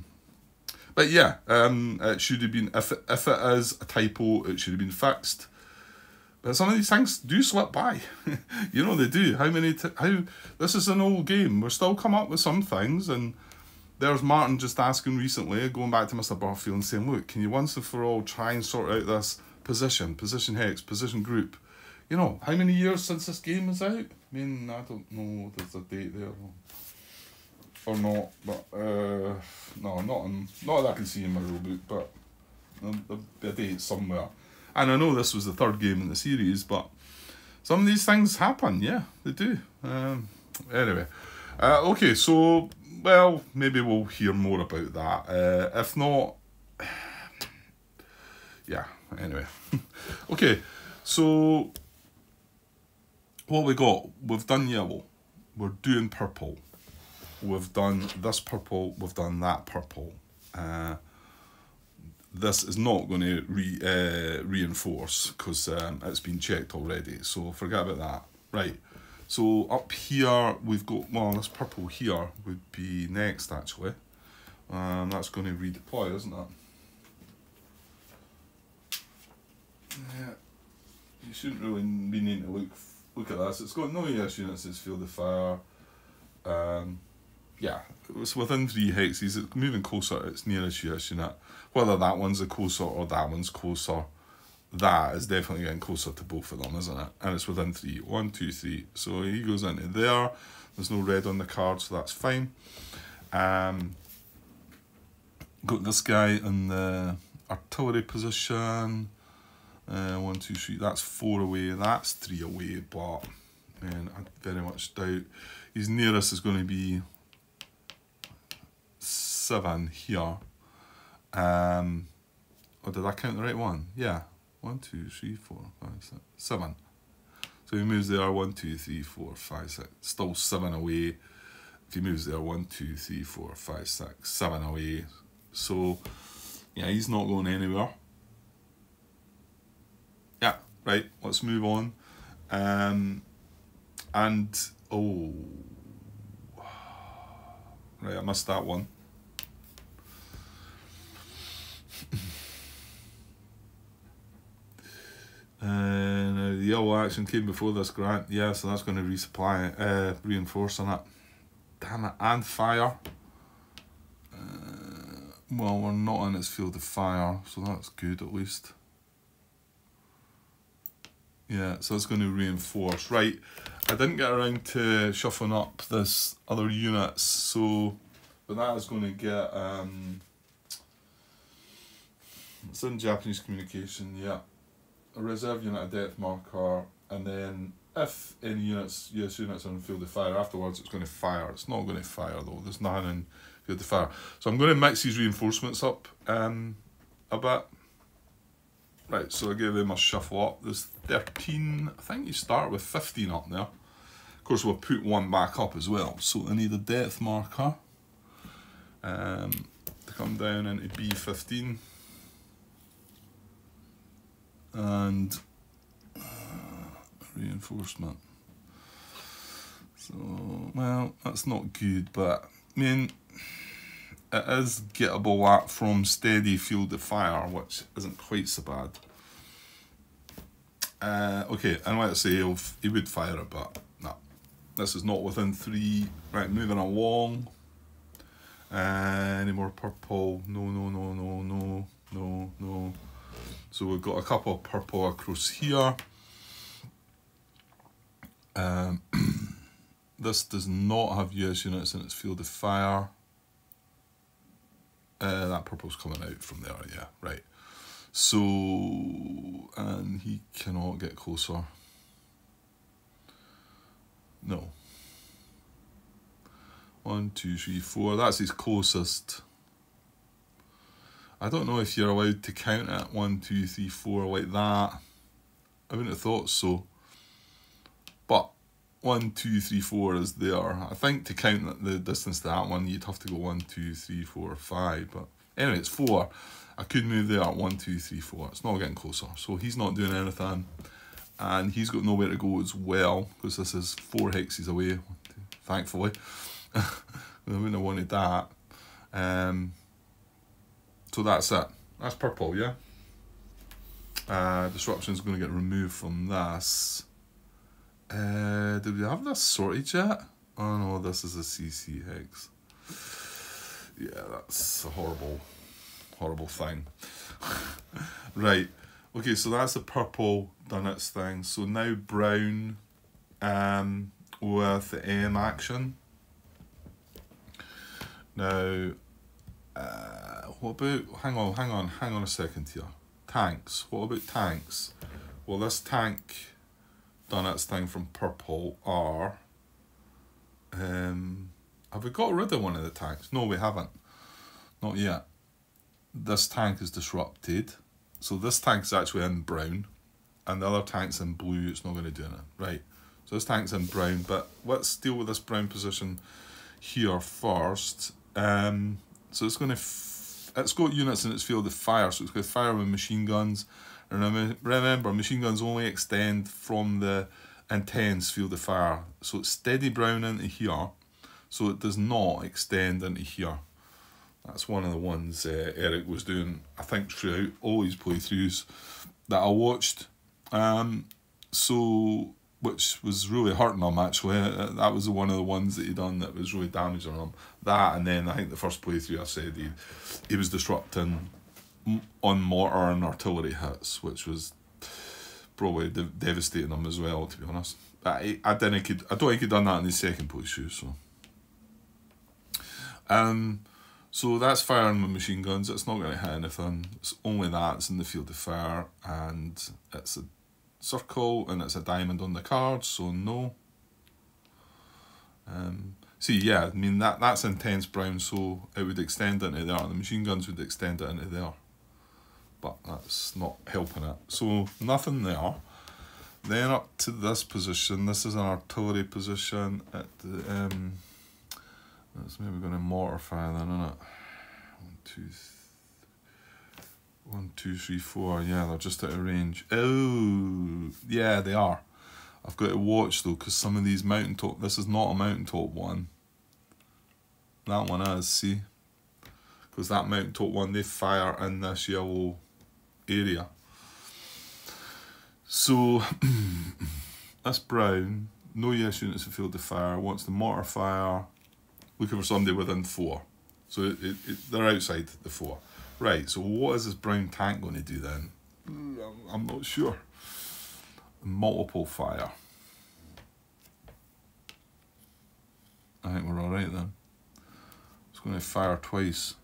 but yeah, it should have been, if it is a typo, it should have been fixed. But some of these things do slip by. You know they do. This is an old game. We're still come up with some things, and there's Martin just asking recently, going back to Mr. Butterfield and saying, look, can you once and for all try and sort out this position hex, position group? You know, how many years since this game is out? I mean, I don't know if there's a date there or not, but no, not that I can see in my rulebook, but there'll be a date somewhere. And I know this was the third game in the series, but some of these things happen, yeah, they do. Anyway, okay, so, well, maybe we'll hear more about that. If not, yeah, anyway. Okay, so what we got? We've done yellow, we're doing purple, we've done this purple, we've done that purple. This is not going to reinforce because it's been checked already, so forget about that. Right, so up here we've got, well, this purple here would be next actually. That's going to redeploy, isn't it? Yeah, you shouldn't really be needing to look at this. It's got no ES units, it's field of fire. Yeah, it's within 3 hexes, it's moving closer to its nearest US unit. Whether that one's a closer or that one's closer, that is definitely getting closer to both of them, isn't it? And it's within 3. 1, 2, 3. So he goes into there. There's no red on the card, so that's fine. Got this guy in the artillery position. 1, 2, 3. That's 4 away. That's 3 away, but man, I very much doubt his nearest is going to be 7 here. Or did I count the right one? Yeah. 1, 2, 3, 4, 5, 6, 7. So he moves there, 1, 2, 3, 4, 5, 6. Still 7 away. If he moves there, 1, 2, 3, 4, 5, 6, 7 away. So yeah, he's not going anywhere. Yeah, right, let's move on. And oh, right, I missed that one. And the yellow action came before this grant, yeah, so that's going to resupply, reinforce on it. Damn it, and fire. Well, we're not in its field of fire, so that's good at least. Yeah, so it's going to reinforce. Right, I didn't get around to shuffling up this other units, so, but that is going to get, it's in Japanese communication, yeah. A reserve unit, a depth marker, and then if any units, US units are in field of fire, afterwards it's going to fire. It's not going to fire though, there's nothing in field of fire. So I'm going to mix these reinforcements up a bit. Right, so I give them a shuffle up. There's 13, I think you start with 15 up there. Of course we'll put one back up as well. So I need a depth marker to come down into B15. And reinforcement. So, well, that's not good, but I mean, it is gettable at from steady field of fire, which isn't quite so bad. Okay, and let's say he would fire it, but no, this is not within 3. Right, moving along. Any more purple? No, no, no, no, no, no, no. So we've got a couple of purple across here. This does not have US units in its field of fire. That purple's coming out from there, yeah, right. So, and he cannot get closer. No. 1, 2, 3, 4, that's his closest. I don't know if you're allowed to count it 1, 2, 3, 4 like that. I wouldn't have thought so. But 1, 2, 3, 4 is there. I think to count the distance to that one, you'd have to go 1, 2, 3, 4, 5. But anyway, it's 4. I could move there at 1, 2, 3, 4. It's not getting closer. So he's not doing anything. And he's got nowhere to go as well, because this is 4 hexes away, thankfully. I wouldn't have wanted that. So that's it. That's purple, yeah? Disruption is going to get removed from this. Did we have this sorted yet? Oh no, this is a CC hex. Yeah, that's a horrible, horrible thing. Right, okay, so that's the purple done its thing. So now brown with the M action. Now, what about, hang on a second here. Tanks, what about tanks? Well, this tank done its thing from purple are, have we got rid of one of the tanks? No, we haven't, not yet. This tank is disrupted, so this tank is actually in brown, and the other tank's in blue. It's not going to do anything, right? So this tank's in brown, but let's deal with this brown position here first. So it's going to, it's got units in its field of fire, so it's going to fire with machine guns. And remember, machine guns only extend from the intense field of fire. So it's steady brown into here, so it does not extend into here. That's one of the ones Eric was doing, I think, throughout all his playthroughs that I watched. So, which was really hurting him, actually. That was one of the ones that he done that was really damaging him. That, and then I think the first playthrough I said he was disrupting on mortar and artillery hits, which was probably devastating him as well, to be honest. I don't think he'd done that in his second playthrough, so. So that's firing with machine guns. It's not going to hit anything. It's only that's in the field of fire, and it's a circle and it's a diamond on the card, so no. See, yeah, I mean that's intense brown, so it would extend into there. The machine guns would extend it into there, but that's not helping it. So nothing there. Then up to this position. This is an artillery position. At the, that's maybe going to mortar fire then, isn't it? 1, 2, 3, 4. Yeah, they're just out of range. Oh, yeah, they are. I've got to watch though, because some of these mountaintop. This is not a mountaintop one. That one is. See, because that mountaintop one, they fire in this yellow area. So that's brown. No US units in field of fire. Wants the mortar fire. Looking for somebody within 4. So they're outside the 4. Right, so what is this brown tank going to do then? I'm not sure. Multiple fire. I think we're alright then. It's going to fire twice.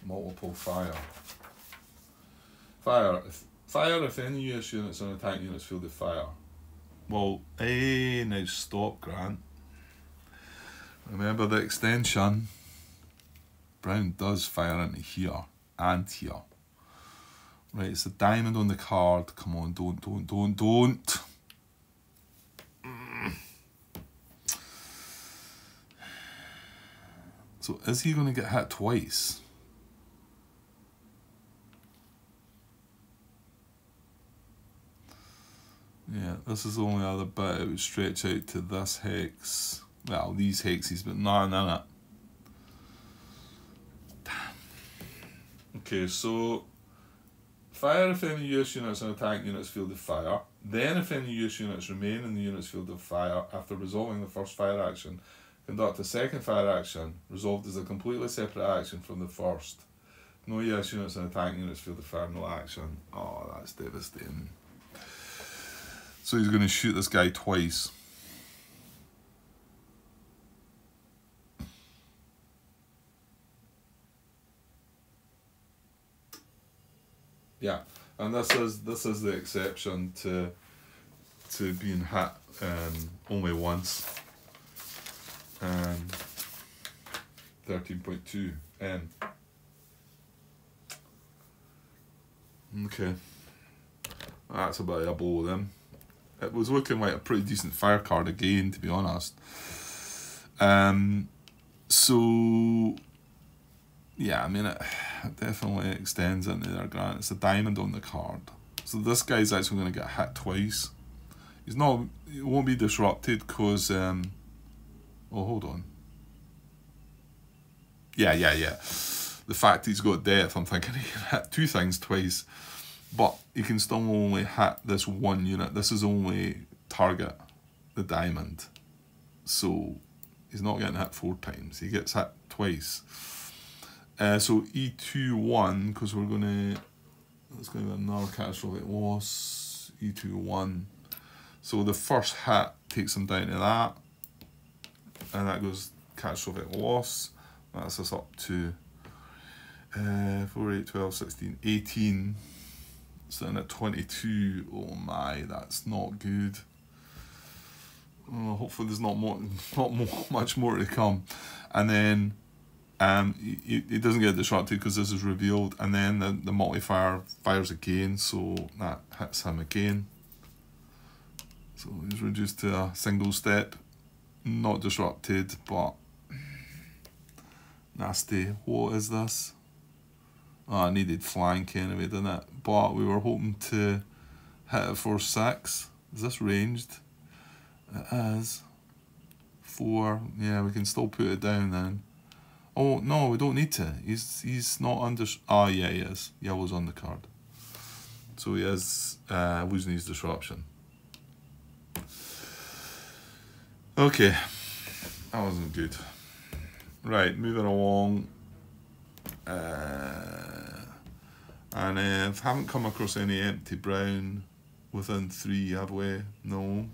Multiple fire. Fire, Fire if any US units on attack units field of fire. Well, now stop, Grant. Remember the extension. Brown does fire into here and here. Right, it's a diamond on the card. Come on, don't. So is he going to get hit twice? Yeah, this is the only other bit. It would stretch out to this hex. Well, these hexes, but no. Damn. Okay, so fire if any US units and attack units field of fire. Then if any US units remain in the unit's field of fire after resolving the first fire action, conduct a second fire action, resolved as a completely separate action from the first. No US units and attack units field of fire, no action. Oh, that's devastating. So he's going to shoot this guy twice. Yeah, and this is the exception to being hit only once. 13.2 N. Okay, that's about a blow then. It was looking like a pretty decent fire card again, to be honest. So yeah, I mean it definitely extends into their Grant. It's a diamond on the card. So this guy's actually going to get hit twice. He won't be disrupted because oh, hold on. Yeah. The fact he's got death, I'm thinking he can hit two things twice. But he can still only hit this one unit. This is only target the diamond. So he's not getting hit 4 times. He gets hit twice. So E2-1, because there's going to be another catastrophic loss. E2-1. So the first hit takes him down to that. And that goes catastrophic loss. That's us up to 4, 8, 12, 16, 18. Sitting at 22. Oh my, that's not good. Oh, hopefully there's not much more to come. And then he doesn't get disrupted because this is revealed, and then the multi-fire fires again, so that hits him again. So he's reduced to a single step, not disrupted, but nasty. What is this? Oh, I needed flank anyway, didn't it? But we were hoping to hit it for 6. Is this ranged? It is. 4. Yeah, we can still put it down then. Oh, no, we don't need to. He's not under... Oh, yeah, he is. Yellow's on the card. So he is losing his disruption. Okay. That wasn't good. Right, moving along. And haven't come across any empty brown within 3, have we? No.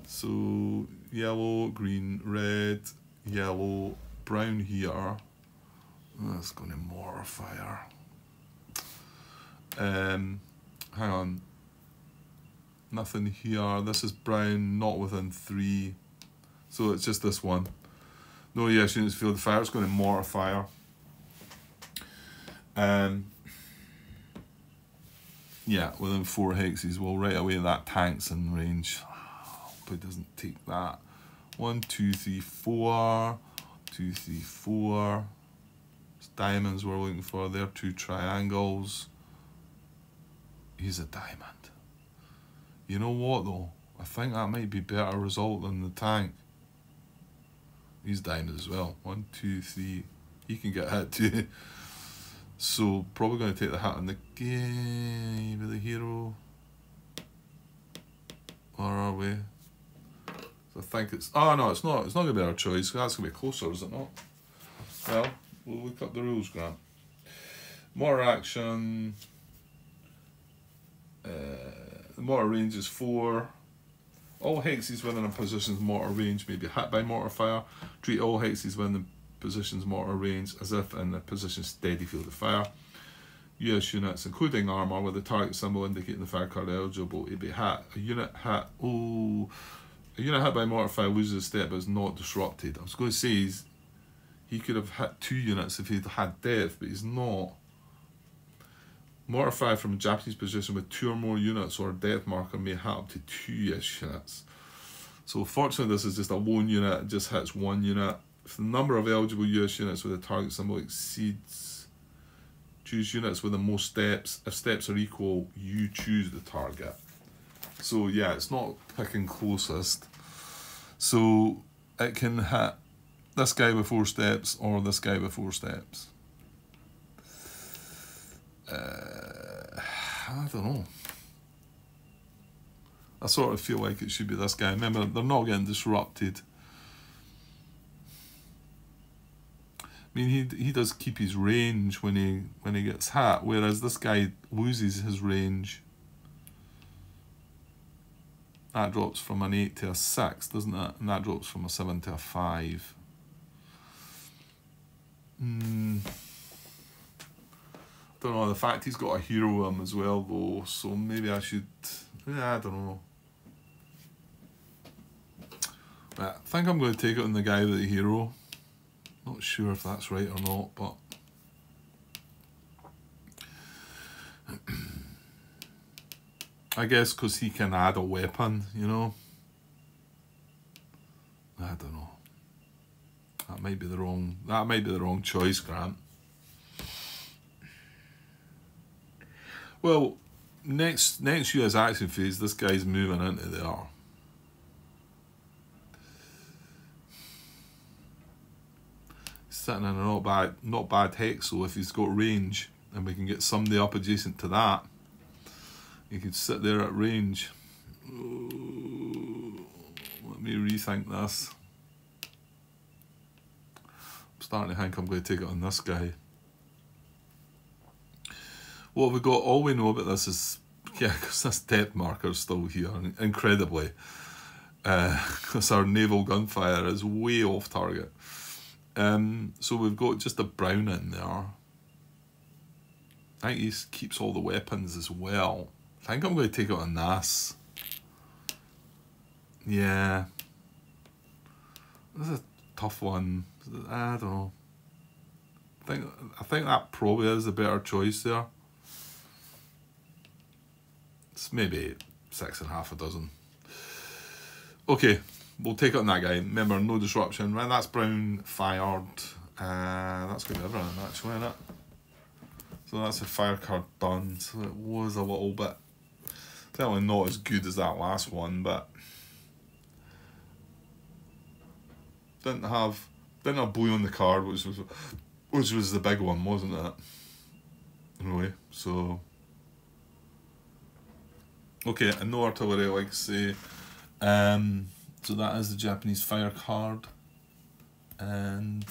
So yellow, green, red, yellow, brown here. Oh, that's going to mortar fire. Hang on. Nothing here. This is brown, not within 3. So it's just this one. No, yes, units field of fire. It's going to mortar fire. Yeah, within 4 hexes. Well, right away that tank's in range. Hope it doesn't take that. 1, 2, 3, 4. 2, 3, 4. It's diamonds we're looking for. There, 2 triangles. He's a diamond. You know what though? I think that might be a better result than the tank. He's diamond as well. 1, 2, 3. He can get hit too. So probably going to take the hit on the game with the hero. Or are we? So I think it's... Oh no, it's not. It's not going to be our choice. That's going to be closer, is it not? Well, we'll look up the rules, Grant. Mortar action. The mortar range is 4. All hexes within a position's mortar range may be hit by mortar fire. Treat all hexes within the position's mortar range as if in the position's steady field of fire. US units, including armour, with the target symbol indicating the fire card eligible to be hit. A unit hit by mortar fire loses a step but is not disrupted. I was going to say he could have hit 2 units if he'd had depth, but he's not. Mortar fire from a Japanese position with 2 or more units or a depth marker may hit up to 2 US units. So fortunately this is just a lone unit, it just hits 1 unit. If the number of eligible US units with a target symbol exceeds, choose units with the most steps. If steps are equal, you choose the target. So yeah, it's not picking closest. So it can hit this guy with 4 steps or this guy with 4 steps. I don't know. I sort of feel like it should be this guy. Remember, they're not getting disrupted. I mean, he does keep his range when he gets hit, whereas this guy loses his range. That drops from an 8 to a 6, doesn't it? And that drops from a 7 to a 5. Don't know, the fact he's got a hero him as well though, so maybe I should, yeah, I don't know. I think I'm going to take it on the guy with the hero. Not sure if that's right or not, but I guess because he can add a weapon, you know. I don't know. That might be the wrong choice, Grant. Well, next year's action phase, this guy's moving into there. He's sitting in a not bad hex, so if he's got range and we can get somebody up adjacent to that, he could sit there at range. Ooh, let me rethink this. I'm starting to think I'm going to take it on this guy. What have we got? All we know about this is, yeah, because this depth marker is still here, incredibly. Because our naval gunfire is way off target. So we've got just a brown in there. I think he keeps all the weapons as well. I think I'm going to take it on this. Yeah. This is a tough one. I don't know. I think that probably is a better choice there. It's maybe 6.5 a dozen. Okay, we'll take it on that guy. Remember, no disruption. Right, that's brown fired. That's going to be everything actually, isn't it? So that's a fire card done. So it was a little bit, certainly not as good as that last one, but didn't have blue on the card, which was the big one, wasn't it? Anyway, so okay, and no artillery, like I say. So that is the Japanese fire card, and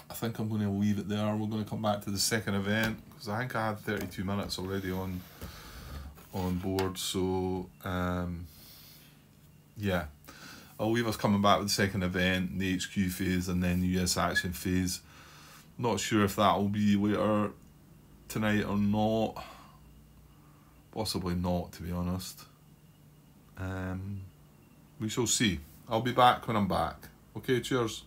I think I'm going to leave it there. We're going to come back to the second event because I think I had 32 minutes already on board. So yeah, I'll leave us coming back with the second event, the HQ phase, and then the US action phase. Not sure if that will be later tonight or not. Possibly not, to be honest. We shall see. I'll be back when I'm back. Okay, cheers.